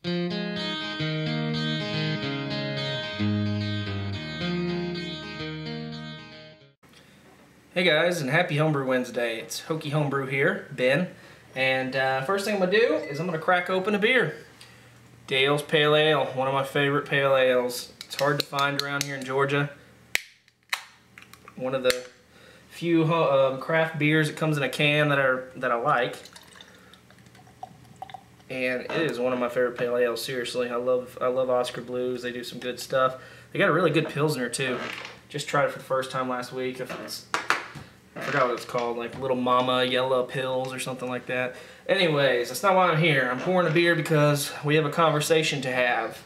Hey guys, and happy Homebrew Wednesday. It's Hokey Homebrew here, Ben. And first thing I'm going to do is I'm going to crack open a beer. Dale's Pale Ale, one of my favorite pale ales. It's hard to find around here in Georgia. One of the few craft beers that comes in a can that I like. And it is one of my favorite pale ales, seriously. I love Oscar Blues. They do some good stuff. They got a really good Pilsner too. Just tried it for the first time last week. I forgot what it's called, like Little Mama Yellow Pills or something like that. Anyways, that's not why I'm here. I'm pouring a beer because we have a conversation to have.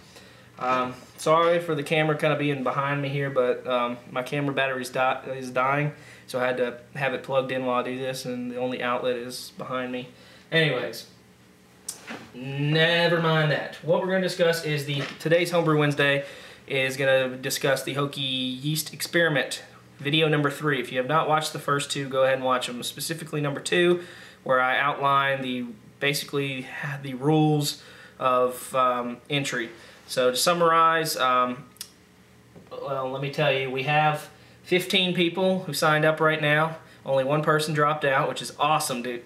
Sorry for the camera kind of being behind me here, but my camera battery is dying, so I had to have it plugged in while I do this, and the only outlet is behind me. Anyways, never mind that. What we're going to discuss is today's Homebrew Wednesday is going to discuss the Hokey Yeast Experiment. Video number 3. If you have not watched the first 2, go ahead and watch them. Specifically number 2, where I outline basically the rules of entry. So to summarize, well, let me tell you, we have 15 people who signed up right now. Only one person dropped out, which is awesome, dude.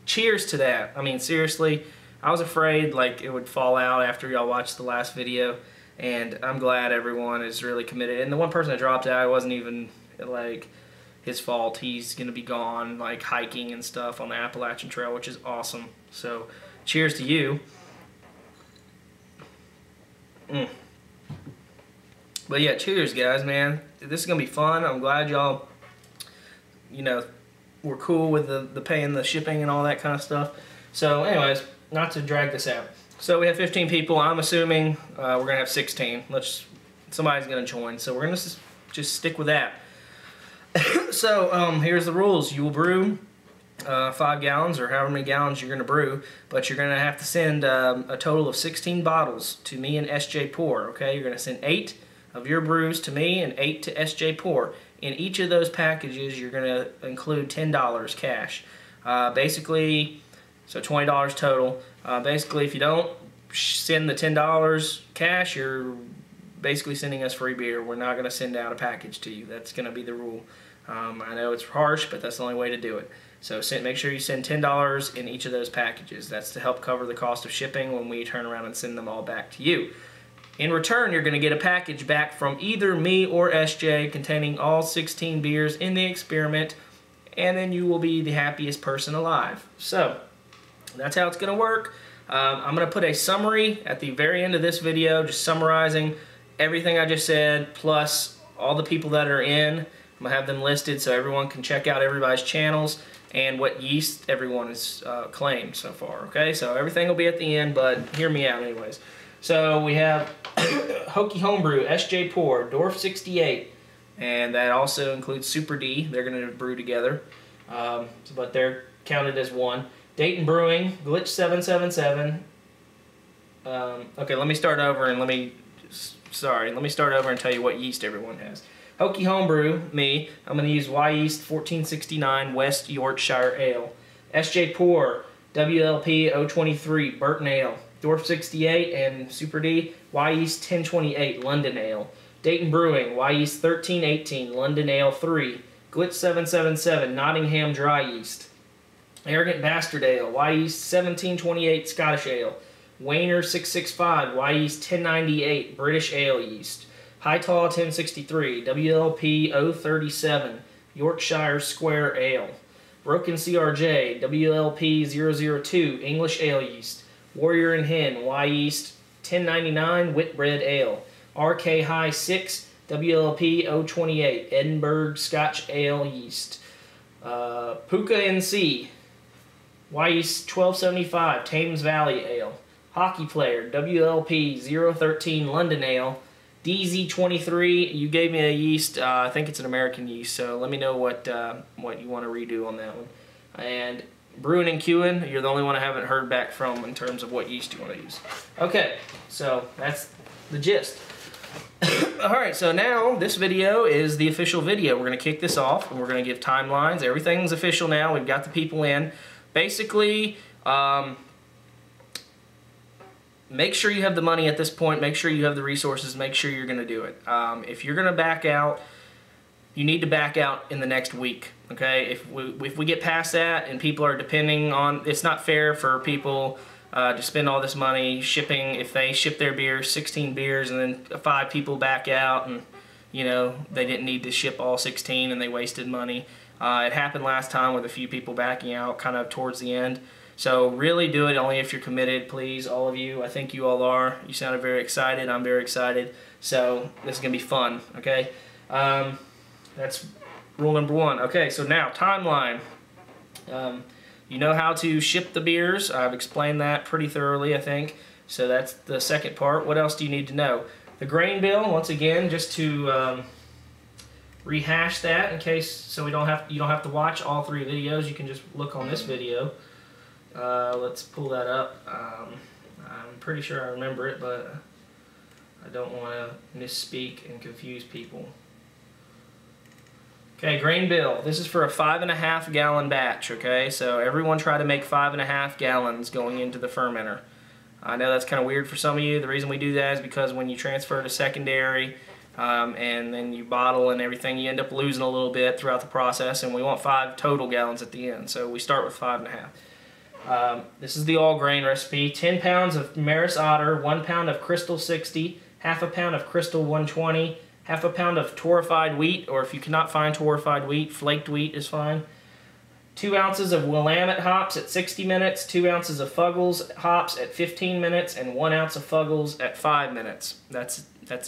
Cheers to that. I mean, seriously, I was afraid like it would fall out after y'all watched the last video, and I'm glad everyone is really committed. And the one person that dropped out, it wasn't even like his fault. He's gonna be gone like hiking and stuff on the Appalachian Trail, which is awesome. So cheers to you. But yeah, cheers guys, man. This is gonna be fun. I'm glad y'all, you know, we're cool with the paying the shipping and all that kind of stuff. So anyways, not to drag this out, so we have 15 people. I'm assuming we're gonna have 16. Somebody's gonna join, so we're gonna just stick with that. So here's the rules. You will brew 5 gallons or however many gallons you're going to brew, but you're going to have to send a total of 16 bottles to me and SJ Pour. Okay, you're going to send 8 of your brews to me and 8 to SJ Pour. In each of those packages, you're going to include $10 cash. Basically, so $20 total. Basically, if you don't send the $10 cash, you're basically sending us free beer. We're not going to send out a package to you. That's going to be the rule. I know it's harsh, but that's the only way to do it. So make sure you send $10 in each of those packages. That's to help cover the cost of shipping when we turn around and send them all back to you. In return, you're going to get a package back from either me or SJ containing all 16 beers in the experiment, and then you will be the happiest person alive. So that's how it's going to work. I'm going to put a summary at the very end of this video, just summarizing everything I just said, plus all the people that are in. I'm going to have them listed so everyone can check out everybody's channels and what yeast everyone has claimed so far. Okay, so everything will be at the end, but hear me out anyways. So we have Hokey Homebrew, SJ Pour, Dorf 68, and that also includes Super D. They're going to brew together, but they're counted as one. Dayton Brewing, Glitch 777. Okay, let me start over and let me start over and tell you what yeast everyone has. Hokey Homebrew, me, I'm going to use Yeast 1469 West Yorkshire Ale. SJ Pour, WLP 023 Burton Ale. Dorf 68 and Super D, Yeast 1028 London Ale. Dayton Brewing, Yeast 1318 London Ale 3. Glitch 777 Nottingham Dry Yeast. Arrogant Bastard Ale, Yeast 1728 Scottish Ale. Wayner 665, Yeast 1098 British Ale Yeast. Hightaw 1063, WLP 037 Yorkshire Square Ale. Broken CRJ, WLP 002 English Ale Yeast. Warrior and Hen, Yeast 1099 Whitbread Ale. RK High 6, WLP 028 Edinburgh Scotch Ale Yeast. Puka NC, Yeast 1275 Thames Valley Ale. Hockey Player, WLP 013 London Ale. DZ23, you gave me a yeast, I think it's an American yeast, so let me know what you want to redo on that one. And Brewing and Queuing, you're the only one I haven't heard back from in terms of what yeast you want to use. Okay, so that's the gist. Alright, so now this video is the official video. We're going to kick this off, and we're going to give timelines. Everything's official now. We've got the people in. Basically, make sure you have the money at this point. Make sure you have the resources. Make sure you're going to do it. If you're going to back out, you need to back out in the next week. Okay, if we get past that and people are depending on, it's not fair for people to spend all this money shipping. If they ship their beer, 16 beers, and then 5 people back out, and you know they didn't need to ship all 16 and they wasted money. It happened last time with a few people backing out kind of towards the end. So really do it only if you're committed, please, all of you. I think you all are. You sounded very excited. I'm very excited. So this is going to be fun, okay? That's rule number 1. Okay, so now timeline. You know how to ship the beers. I've explained that pretty thoroughly, I think. So that's the second part. What else do you need to know? The grain bill, once again, just to rehash that in case, so you don't have to watch all 3 videos. You can just look on this video. Let's pull that up. I'm pretty sure I remember it, but I don't want to misspeak and confuse people. Okay, grain bill. This is for a 5.5 gallon batch, okay? So everyone try to make 5.5 gallons going into the fermenter. I know that's kind of weird for some of you. The reason we do that is because when you transfer to secondary and then you bottle and everything, you end up losing a little bit throughout the process, and we want 5 total gallons at the end. So we start with 5.5. This is the all grain recipe. 10 pounds of Maris Otter, 1 pound of Crystal 60, half a pound of Crystal 120, half a pound of torrefied wheat, or if you cannot find torrefied wheat, flaked wheat is fine. 2 ounces of Willamette hops at 60 minutes, 2 ounces of Fuggles hops at 15 minutes, and 1 ounce of Fuggles at 5 minutes. That's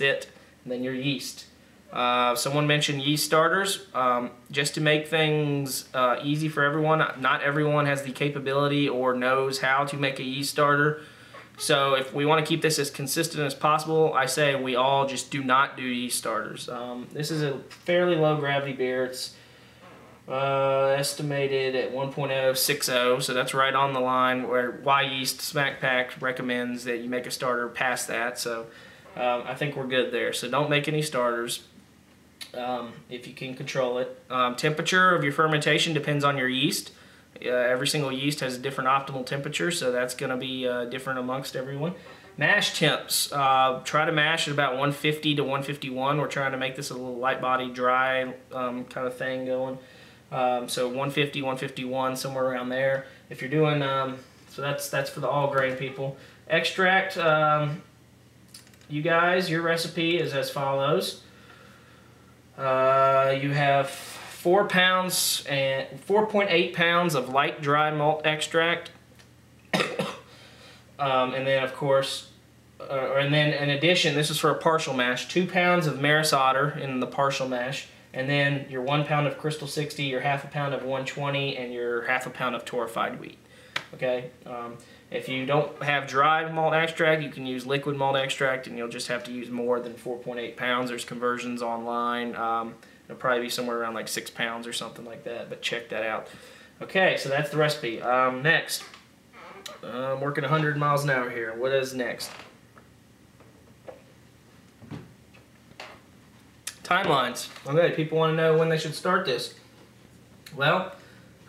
it. And then your yeast. Someone mentioned yeast starters. Just to make things easy for everyone, not everyone has the capability or knows how to make a yeast starter. So if we want to keep this as consistent as possible, I say we all just do not do yeast starters. This is a fairly low gravity beer. It's estimated at 1.060, so that's right on the line where Yeast Smack Pack recommends that you make a starter past that. So I think we're good there. So don't make any starters if you can control it. Temperature of your fermentation depends on your yeast. Every single yeast has a different optimal temperature, so that's going to be different amongst everyone. Mash temps. Try to mash at about 150 to 151. We're trying to make this a little light body, dry kind of thing going. So 150, 151, somewhere around there. If you're doing, so that's for the all grain people. Extract. You guys, your recipe is as follows. You have 4 pounds and 4.8 pounds of light dry malt extract, and then of course, and then in addition, this is for a partial mash. 2 pounds of Maris Otter in the partial mash, and then your 1 pound of Crystal 60, your half a pound of 120, and your half a pound of torrefied wheat. Okay. If you don't have dry malt extract, you can use liquid malt extract, and you'll just have to use more than 4.8 pounds. There's conversions online. It'll probably be somewhere around like 6 pounds or something like that, but check that out. Okay, so that's the recipe. Next, I'm working 100 miles an hour here. What is next? Timelines. Okay, people want to know when they should start this. Well,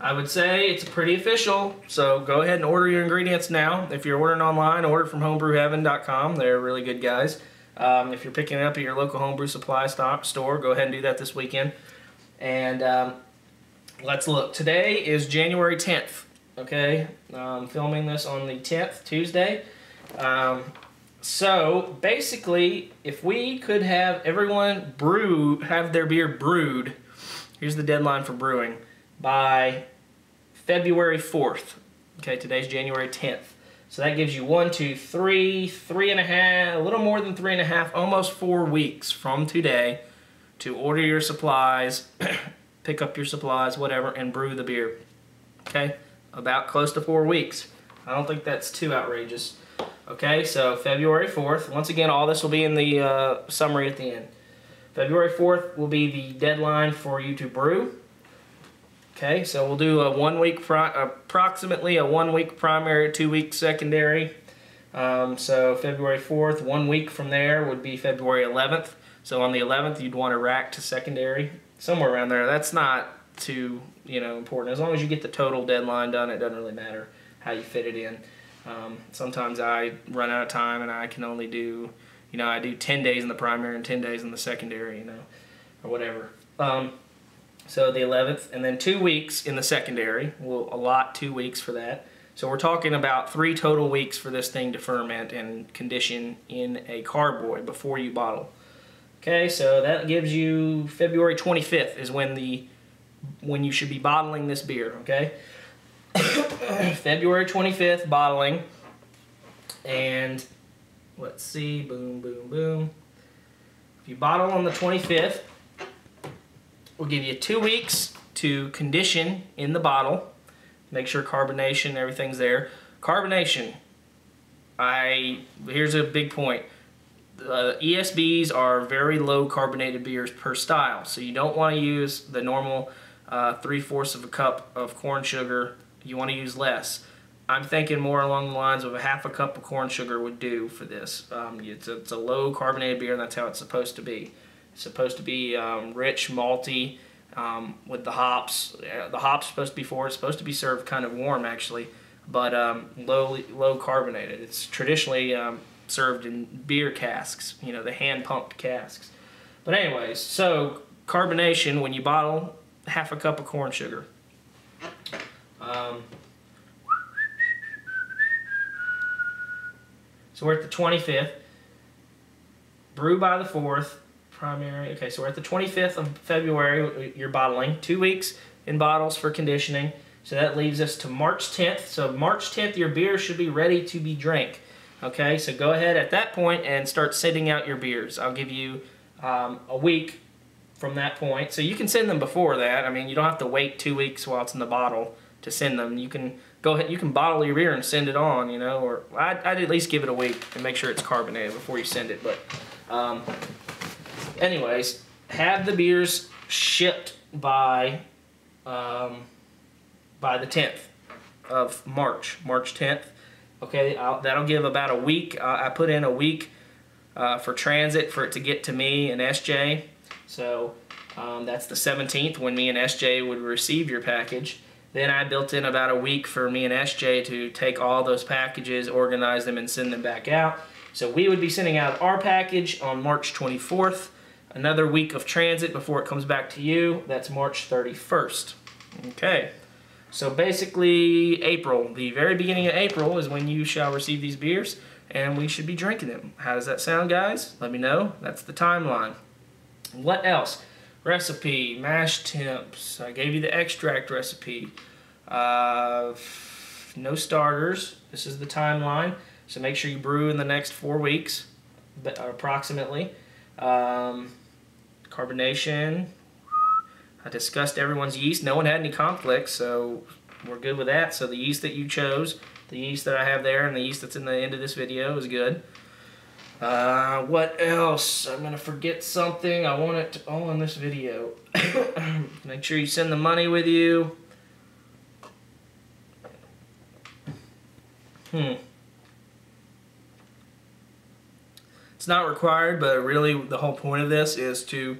I would say it's pretty official, so go ahead and order your ingredients now. If you're ordering online, order from homebrewheaven.com. They're really good guys. If you're picking it up at your local homebrew supply store, go ahead and do that this weekend. And let's look. Today is January 10th, okay? I'm filming this on the 10th, Tuesday. So basically, if we could have everyone have their beer brewed, here's the deadline for brewing, by February 4th. Okay, today's January 10th. So that gives you 1, 2, 3, 3.5, a little more than 3.5, almost 4 weeks from today to order your supplies, pick up your supplies, whatever, and brew the beer. Okay, about close to 4 weeks. I don't think that's too outrageous. Okay, so February 4th. Once again, all this will be in the summary at the end. February 4th will be the deadline for you to brew. Okay, so we'll do a 1 week, approximately a 1 week primary, 2 week secondary. So February 4th, 1 week from there would be February 11th. So on the 11th, you'd want to rack to secondary, somewhere around there. That's not too important. As long as you get the total deadline done, it doesn't really matter how you fit it in. Sometimes I run out of time and I can only do, you know, I do 10 days in the primary and 10 days in the secondary, you know, or whatever. So the 11th, and then 2 weeks in the secondary. We'll allot 2 weeks for that. So we're talking about 3 total weeks for this thing to ferment and condition in a carboy before you bottle. Okay, so that gives you February 25th is when you should be bottling this beer, okay? February 25th, bottling. And let's see, boom, boom, boom. If you bottle on the 25th, we'll give you 2 weeks to condition in the bottle. Make sure carbonation, everything's there. Carbonation, here's a big point. ESBs are very low carbonated beers per style, so you don't want to use the normal 3/4 of a cup of corn sugar. You want to use less. I'm thinking more along the lines of a 1/2 cup of corn sugar would do for this. It's a low carbonated beer, and that's how it's supposed to be. It's supposed to be rich, malty, with the hops. The hops are supposed to be forward. It's supposed to be served kind of warm, actually, but low carbonated. It's traditionally served in beer casks, you know, the hand-pumped casks. But anyways, so carbonation, when you bottle, 1/2 cup of corn sugar. So we're at the 25th. Brew by the 4th. Primary. Okay, so we're at the 25th of February. You're bottling. 2 weeks in bottles for conditioning. So that leaves us to March 10th. So March 10th, your beer should be ready to be drank. Okay, so go ahead at that point and start sending out your beers. I'll give you a week from that point. So you can send them before that. I mean, you don't have to wait 2 weeks while it's in the bottle to send them. You can go ahead, you can bottle your beer and send it on, you know, or I'd at least give it a week and make sure it's carbonated before you send it. But anyways, have the beers shipped by the 10th of March, March 10th. Okay, that'll give about a week. I put in a week for transit for it to get to me and SJ. So that's the 17th when me and SJ would receive your package. Then I built in about a week for me and SJ to take all those packages, organize them, and send them back out. So we would be sending out our package on March 24th. Another week of transit before it comes back to you. That's March 31st. Okay. So basically April, the very beginning of April is when you shall receive these beers, and we should be drinking them. How does that sound, guys? Let me know. That's the timeline. What else? Recipe, mash temps. I gave you the extract recipe. No starters. This is the timeline. So make sure you brew in the next 4 weeks, approximately. Carbonation. I discussed everyone's yeast. No one had any conflicts, so we're good with that. So the yeast that you chose, the yeast that I have there, and the yeast that's in the end of this video is good. What else? I'm going to forget something. I want it all in this video. Make sure you send the money with you. It's not required, but really the whole point of this is to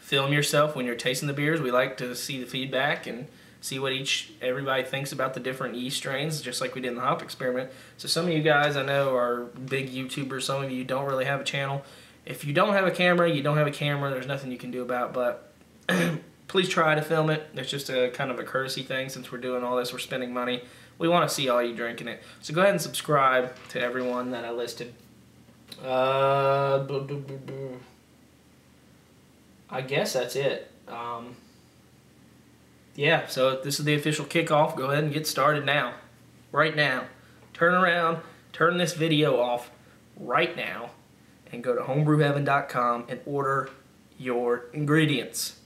film yourself when you're tasting the beers. We like to see the feedback and see what everybody thinks about the different yeast strains, just like we did in the hop experiment. So some of you guys I know are big YouTubers. Some of you don't really have a channel. If you don't have a camera, you don't have a camera. There's nothing you can do about it, but please try to film it. It's just a kind of a courtesy thing. Since we're doing all this, we're spending money. We want to see all you drinking it. So go ahead and subscribe to everyone that I listed. I guess that's it. Yeah, so this is the official kickoff. Go ahead and get started now. Right now. Turn around, turn this video off right now, and go to homebrewheaven.com and order your ingredients.